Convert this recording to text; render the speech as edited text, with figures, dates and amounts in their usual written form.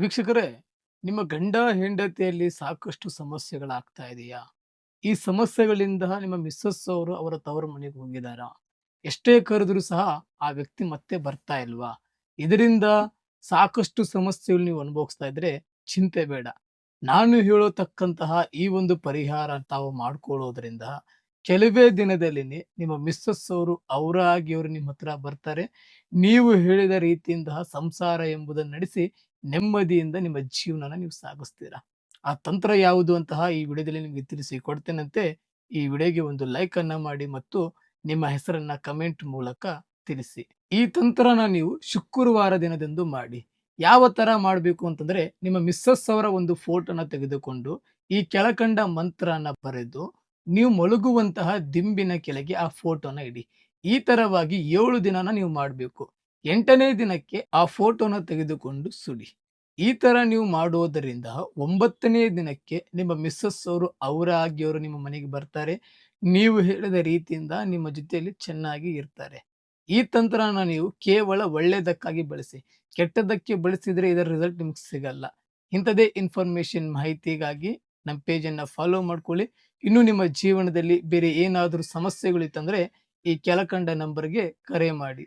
ವೀಕ್ಷಕರೇ, ನಿಮ್ಮ ಗಂಡ ಹೆಂಡತಿಯಲ್ಲಿ ಸಾಕಷ್ಟು ಸಮಸ್ಯೆಗಳಾಗ್ತಾ ಇದೆಯಾ? ಈ ಸಮಸ್ಯೆಗಳಿಂದ ನಿಮ್ಮ ಮಿಸೆಸ್ ಅವರು ಅವರ ತವರು ಮನೆಗೆ ಹೋಗಿದಾರಾ? ಎಷ್ಟೇ ಕರೆದರೂ ಸಹ ಆ ವ್ಯಕ್ತಿ ಮತ್ತೆ ಬರ್ತಾ ಇಲ್ವಾ? ಇದರಿಂದ ಸಾಕಷ್ಟು ಸಮಸ್ಯೆಗಳು ನೀವು ಅನುಭವಿಸ್ತಾ ಇದ್ರೆ ಚಿಂತೆ ಬೇಡ. ನಾನು ಹೇಳತಕ್ಕಂತಹ ಈ ಒಂದು ಪರಿಹಾರ ತಾವು ಮಾಡ್ಕೊಳ್ಳೋದ್ರಿಂದ ಕೆಲವೇ ದಿನದಲ್ಲಿನೇ ನಿಮ್ಮ ಮಿಸೆಸ್ ಅವರು ಅವರಾಗಿ ಅವರು ನಿಮ್ಮ ಹತ್ರ ಬರ್ತಾರೆ. ನೀವು ಹೇಳಿದ ರೀತಿಯಿಂದ ಸಂಸಾರ ಎಂಬುದನ್ನು ನಡೆಸಿ ನೆಮ್ಮದಿಯಿಂದ ನಿಮ್ಮ ಜೀವನನ ನೀವು ಸಾಗಿಸ್ತೀರಾ. ಆ ತಂತ್ರ ಯಾವುದು ಅಂತಹ ಈ ವಿಡಿಯೋದಲ್ಲಿ ನಿಮಗೆ ತಿಳಿಸಿ ಕೊಡ್ತೇನಂತೆ. ಈ ವಿಡಿಯೋಗೆ ಒಂದು ಲೈಕ್ ಅನ್ನ ಮಾಡಿ ಮತ್ತು ನಿಮ್ಮ ಹೆಸರನ್ನ ಕಮೆಂಟ್ ಮೂಲಕ ತಿಳಿಸಿ. ಈ ತಂತ್ರನ ನೀವು ಶುಕ್ರವಾರ ದಿನದಂದು ಮಾಡಿ. ಯಾವ ತರ ಮಾಡಬೇಕು ಅಂತಂದ್ರೆ, ನಿಮ್ಮ ಮಿಸ್ಸಸ್ ಅವರ ಒಂದು ಫೋಟೋನ ತೆಗೆದುಕೊಂಡು ಈ ಕೆಳಕಂಡ ಮಂತ್ರನ ಬರೆದು ನೀವು ಮಲಗುವಂತಹ ದಿಂಬಿನ ಕೆಳಗೆ ಆ ಫೋಟೋನ ಇಡಿ. ಈ ತರವಾಗಿ 7 ದಿನನ ನೀವು ಮಾಡಬೇಕು. 8ನೇ ದಿನಕ್ಕೆ ಆ ಫೋಟೋನ ತೆಗೆದುಕೊಂಡು ಸುಡಿ. ಈ ತರ ನೀವು ಮಾಡೋದರಿಂದ 9ನೇ ದಿನಕ್ಕೆ ನಿಮ್ಮ ಮಿಸೆಸ್ ಅವರು ಅವರಾಗಿ ಅವರು ನಿಮ್ಮ ಮನೆಗೆ ಬರ್ತಾರೆ. ನೀವು ಹೇಳಿದ ರೀತಿಯಿಂದ ನಿಮ್ಮ ಜೊತೆಯಲ್ಲಿ ಚೆನ್ನಾಗಿ ಇರ್ತಾರೆ. ಈ ತಂತ್ರನ ನೀವು ಕೇವಲ ಒಳ್ಳೆಯದಕ್ಕಾಗಿ ಬಳಸಿ. ಕೆಟ್ಟದ್ದಕ್ಕೆ ಬಳಸಿದ್ರೆ ಇದರ ರಿಸಲ್ಟ್ ನಿಮ್ಗೆ ಸಿಗಲ್ಲ. ಇಂಥದೇ ಇನ್ಫಾರ್ಮೇಷನ್ ಮಾಹಿತಿಗಾಗಿ ನಮ್ಮ ಪೇಜನ್ನ ಫಾಲೋ ಮಾಡ್ಕೊಳ್ಳಿ. ಇನ್ನು ನಿಮ್ಮ ಜೀವನದಲ್ಲಿ ಬೇರೆ ಏನಾದರೂ ಸಮಸ್ಯೆಗಳಿತ್ತಂದ್ರೆ ಈ ಕೆಳಕಂಡ ನಂಬರ್‌ಗೆ ಕರೆ ಮಾಡಿ.